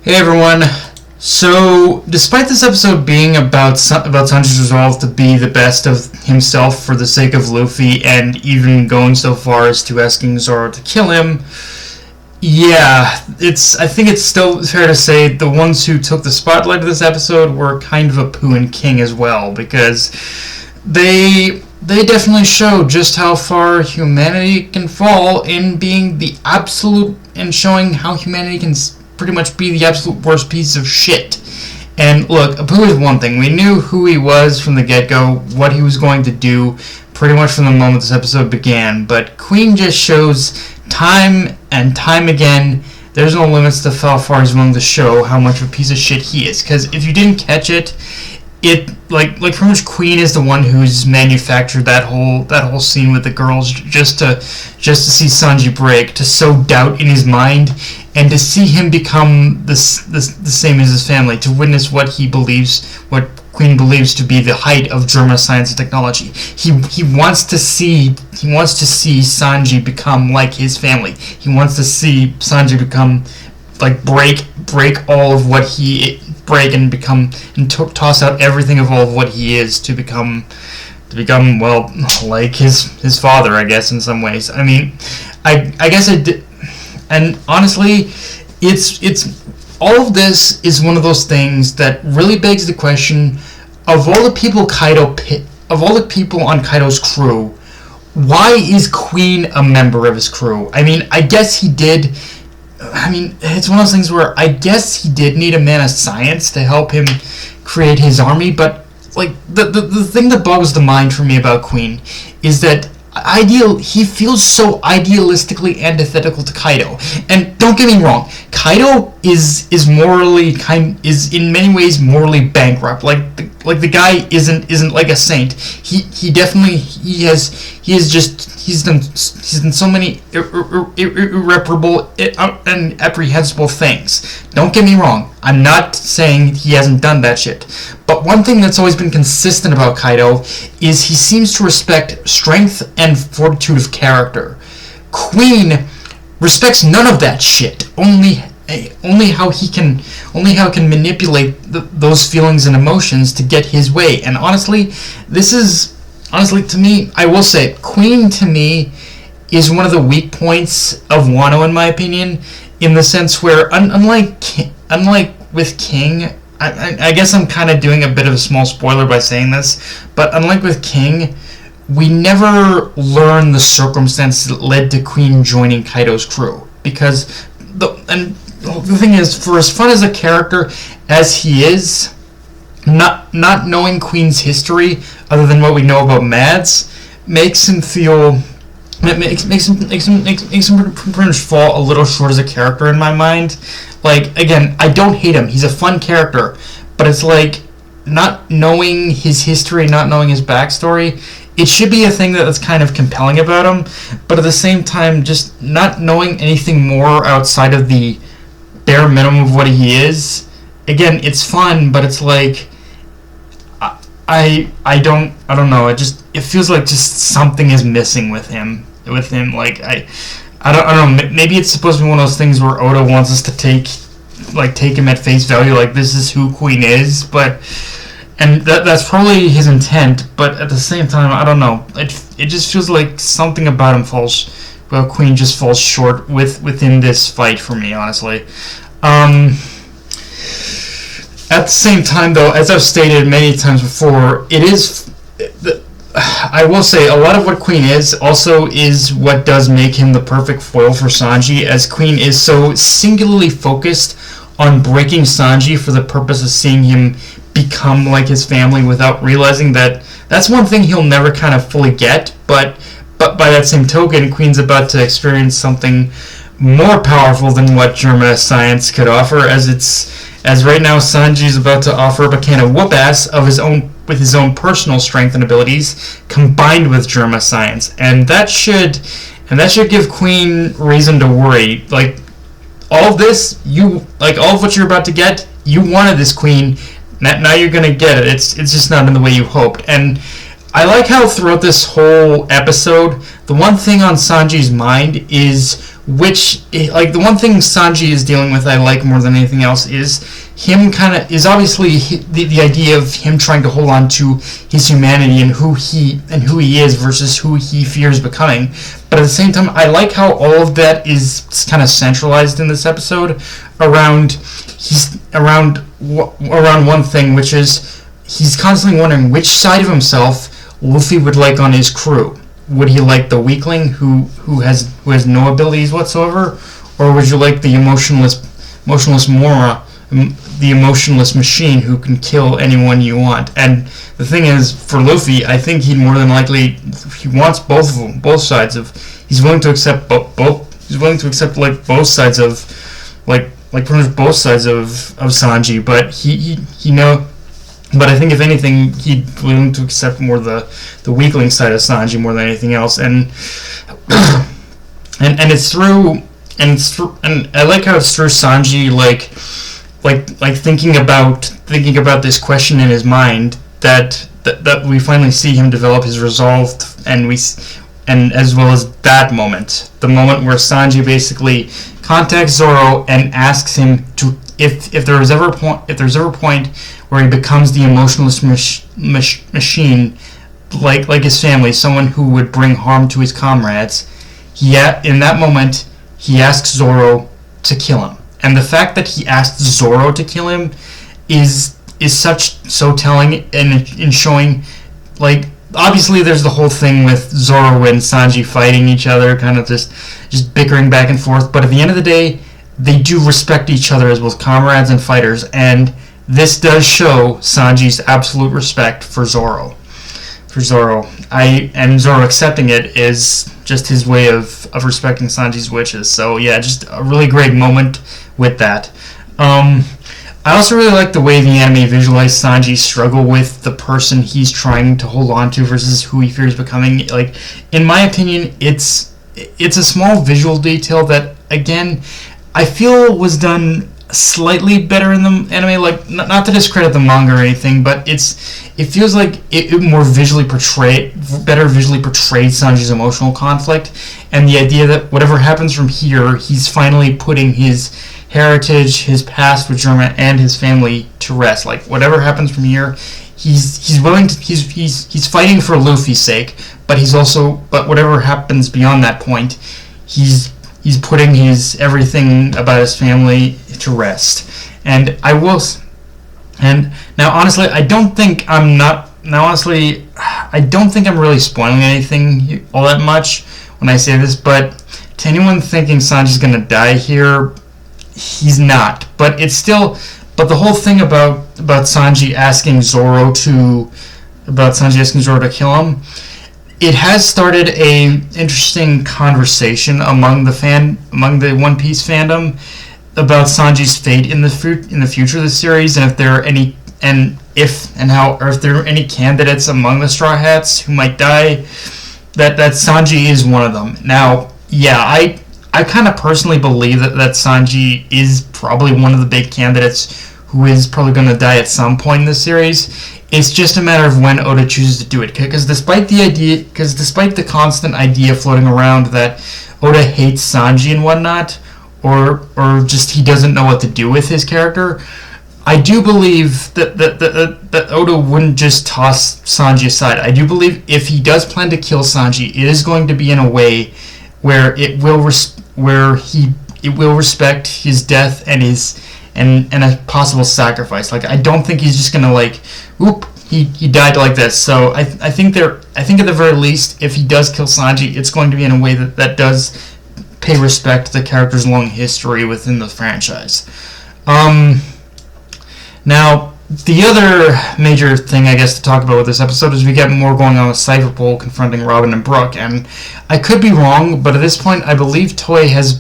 Hey everyone. So, despite this episode being about Sanji's resolve to be the best of himself for the sake of Luffy, and even going so far as to asking Zoro to kill him, yeah, I think it's still fair to say the ones who took the spotlight of this episode were kind of Apu and King as well, because they definitely show just how far humanity can fall in being the absolute, and showing how humanity can pretty much be the absolute worst piece of shit. And look, Apu is one thing. We knew who he was from the get-go, what he was going to do pretty much from the moment this episode began, but Queen just shows time and time again there's no limits to how far he's willing to show how much of a piece of shit he is. Because if you didn't catch it, like pretty much Queen is the one who's manufactured that whole scene with the girls just to see Sanji break, to sow doubt in his mind, and to see him become the same as his family, to witness what Queen believes to be the height of German science and technology. He wants to see Sanji become like his family. He wants to see Sanji become break all of what he break and become, and toss out everything of all of what he is to become well, like his father, I guess, in some ways. I mean, I guess I did, and honestly, it's all of this is one of those things that really begs the question of all the people on Kaido's crew, why is Queen a member of his crew? I mean, I guess he did. I mean, it's one of those things where I guess he did need a man of science to help him create his army, but like the thing that boggles the mind for me about Queen is that he feels so idealistically antithetical to Kaido. And don't get me wrong, Kaido is in many ways morally bankrupt. Like the guy isn't like a saint. He's done so many irreparable and apprehensible things. Don't get me wrong, I'm not saying he hasn't done that shit. But one thing that's always been consistent about Kaido is he seems to respect strength and fortitude of character. Queen respects none of that shit. Only how he can manipulate those feelings and emotions to get his way. And honestly, to me, I will say, Queen to me is one of the weak points of Wano, in my opinion, in the sense where, unlike with King, I guess I'm kind of doing a bit of a small spoiler by saying this, but unlike with King, we never learn the circumstances that led to Queen joining Kaido's crew. Because the thing is, for as fun as a character as he is, not knowing Queen's history other than what we know about Mads makes him pretty much fall a little short as a character in my mind. Like, again, I don't hate him. He's a fun character, but it's like, not knowing his history, not knowing his backstory, it should be a thing that's kind of compelling about him, but at the same time, just not knowing anything more outside of the bare minimum of what he is. Again, it's fun, but it's like, I don't know. It feels like just something is missing with him. Like, I don't know. Maybe it's supposed to be one of those things where Oda wants us to take him at face value, like this is who Queen is, and that's probably his intent. But at the same time, I don't know. It just feels like something about him Queen just falls short within this fight for me, honestly. At the same time, though, as I've stated many times before, I will say a lot of what Queen is also is what does make him the perfect foil for Sanji, as Queen is so singularly focused on breaking Sanji for the purpose of seeing him become like his family, without realizing that that's one thing he'll never kind of fully get, but by that same token, Queen's about to experience something more powerful than what Germa science could offer, as right now Sanji's about to offer up a can of whoop-ass with his own personal strength and abilities, combined with Germa science, and that should give Queen reason to worry. Like, all of this, all of what you're about to get, you wanted this, Queen. Now you're gonna get it. It's just not in the way you hoped. And I like how throughout this whole episode, the one thing on Sanji's mind is which, like, the one thing Sanji is dealing with I like more than anything else is obviously the idea of him trying to hold on to his humanity and who he is versus who he fears becoming. But at the same time, I like how all of that is kind of centralized in this episode around one thing, which is he's constantly wondering which side of himself Luffy would like on his crew. Would he like the weakling who has no abilities whatsoever, or would you like the emotionless Mora, the emotionless machine who can kill anyone you want? And the thing is, for Luffy, I think he more than likely he wants both of them, both sides of. He's willing to accept both. He's willing to accept like both sides of, like pretty much both sides of Sanji. But he know. But I think if anything, he'd be willing to accept more the weakling side of Sanji more than anything else, and it's through and I like how it's through Sanji like thinking about this question in his mind that we finally see him develop his resolve, and as well as that moment, the moment where Sanji basically contacts Zoro and asks him to if there's ever a point where he becomes the emotionless machine, like his family, someone who would bring harm to his comrades. In that moment, he asks Zoro to kill him, and the fact that he asked Zoro to kill him is so telling in showing, like, obviously there's the whole thing with Zoro and Sanji fighting each other, kind of just bickering back and forth. But at the end of the day, they do respect each other as both comrades and fighters, and this does show Sanji's absolute respect for Zoro. And Zoro accepting it is just his way of respecting Sanji's wishes. So yeah, just a really great moment with that. I also really like the way the anime visualized Sanji's struggle with the person he's trying to hold on to versus who he fears becoming. Like, in my opinion, it's a small visual detail that, again, I feel was done slightly better in the anime. Like, not to discredit the manga or anything, but it feels like it better visually portrayed Sanji's emotional conflict, and the idea that whatever happens from here, he's finally putting his heritage, his past with Germa, and his family to rest. Like, whatever happens from here, he's willing to he's fighting for Luffy's sake, but whatever happens beyond that point, he's putting his everything about his family to rest. And now honestly, I don't think I'm really spoiling anything all that much when I say this, but to anyone thinking Sanji's gonna die here, he's not. But the whole thing about Sanji asking Zoro to kill him, it has started a interesting conversation among the One Piece fandom about Sanji's fate in the future of the series, and if there are any if there are any candidates among the Straw Hats who might die, that Sanji is one of them. Now, yeah, I kind of personally believe that Sanji is probably one of the big candidates who is probably going to die at some point in the series. It's just a matter of when Oda chooses to do it. Because despite the constant idea floating around that Oda hates Sanji and whatnot, or just he doesn't know what to do with his character, I do believe that Oda wouldn't just toss Sanji aside. I do believe if he does plan to kill Sanji, it is going to be in a way where it will respect his death and a possible sacrifice. Like, I don't think he's just gonna he died like this. So I think at the very least, if he does kill Sanji, it's going to be in a way that does pay respect to the character's long history within the franchise. Now, the other major thing, I guess, to talk about with this episode is we get more going on with Cypherpole confronting Robin and Brook, and I could be wrong, but at this point, I believe Toei has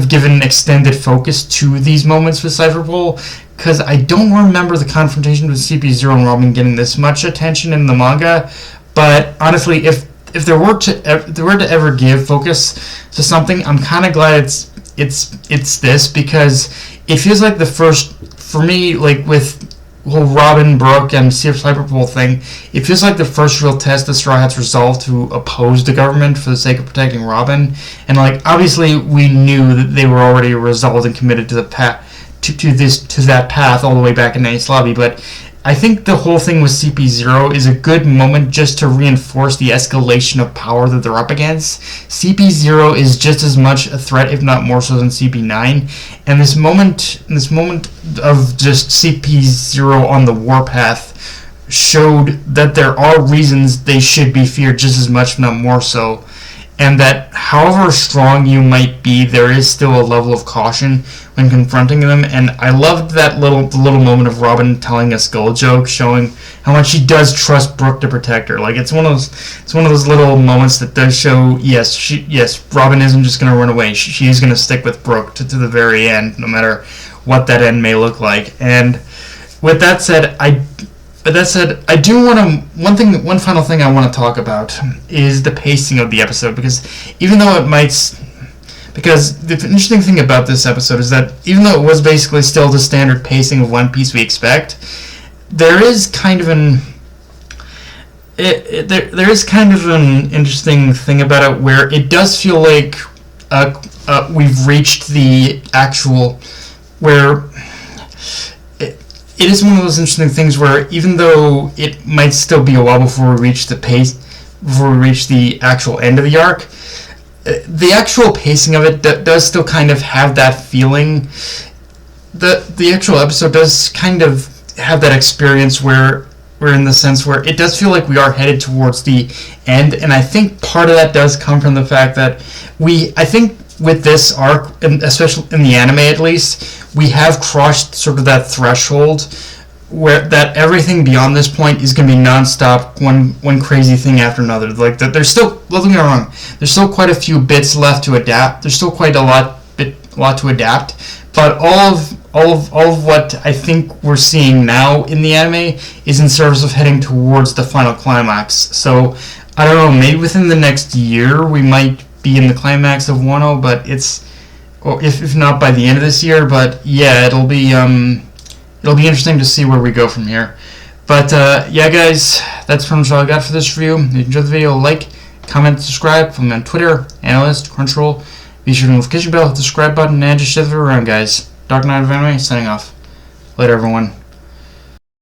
given extended focus to these moments with Cypherpole, because I don't remember the confrontation with CP0 and Robin getting this much attention in the manga. But honestly, if there were to ever give focus to something, I'm kind of glad it's this, because it feels like the first, for me, like with whole Robin, Brooke, and Sirius Hyperpole thing, it feels like the first real test that Straw Hats resolved to oppose the government for the sake of protecting Robin. And like obviously we knew that they were already resolved and committed to the path to that path all the way back in Ace Lobby, but I think the whole thing with CP0 is a good moment just to reinforce the escalation of power that they're up against. CP0 is just as much a threat, if not more so, than CP9. And this moment of just CP0 on the warpath showed that there are reasons they should be feared just as much, if not more so. And that however strong you might be, there is still a level of caution when confronting them. And I loved that little moment of Robin telling a skull joke, showing how much she does trust Brooke to protect her. Like it's one of those little moments that does show yes, Robin isn't just gonna run away. She is gonna stick with Brooke to the very end, no matter what that end may look like. And with that said, I do want to. One final thing I want to talk about is the pacing of the episode, because the interesting thing about this episode is that even though it was basically still the standard pacing of One Piece we expect, there is kind of an interesting thing about it where it does feel like we've reached the actual where. It is one of those interesting things where even though it might still be a while before we reach the actual end of the arc, the actual pacing of it does still kind of have that feeling. The actual episode does kind of have that experience where we're in the sense where it does feel like we are headed towards the end, and I think part of that does come from the fact that I think with this arc, and especially in the anime at least, we have crossed sort of that threshold where that everything beyond this point is going to be non-stop, one crazy thing after another. Like that, there's still, don't get me wrong, there's still quite a few bits left to adapt. There's still quite a lot to adapt, but all of what I think we're seeing now in the anime is in service of heading towards the final climax. So I don't know, maybe within the next year we might be in the climax of Wano, but if not by the end of this year. But yeah, it'll be interesting to see where we go from here. But yeah, guys, that's pretty much all I got for this review. If you enjoyed the video, like, comment, subscribe. Follow me on Twitter, Analyst, Crunchyroll. Be sure to notification bell, hit the subscribe button, and just share the video around, guys. Dark Knight of Anime signing off. Later, everyone.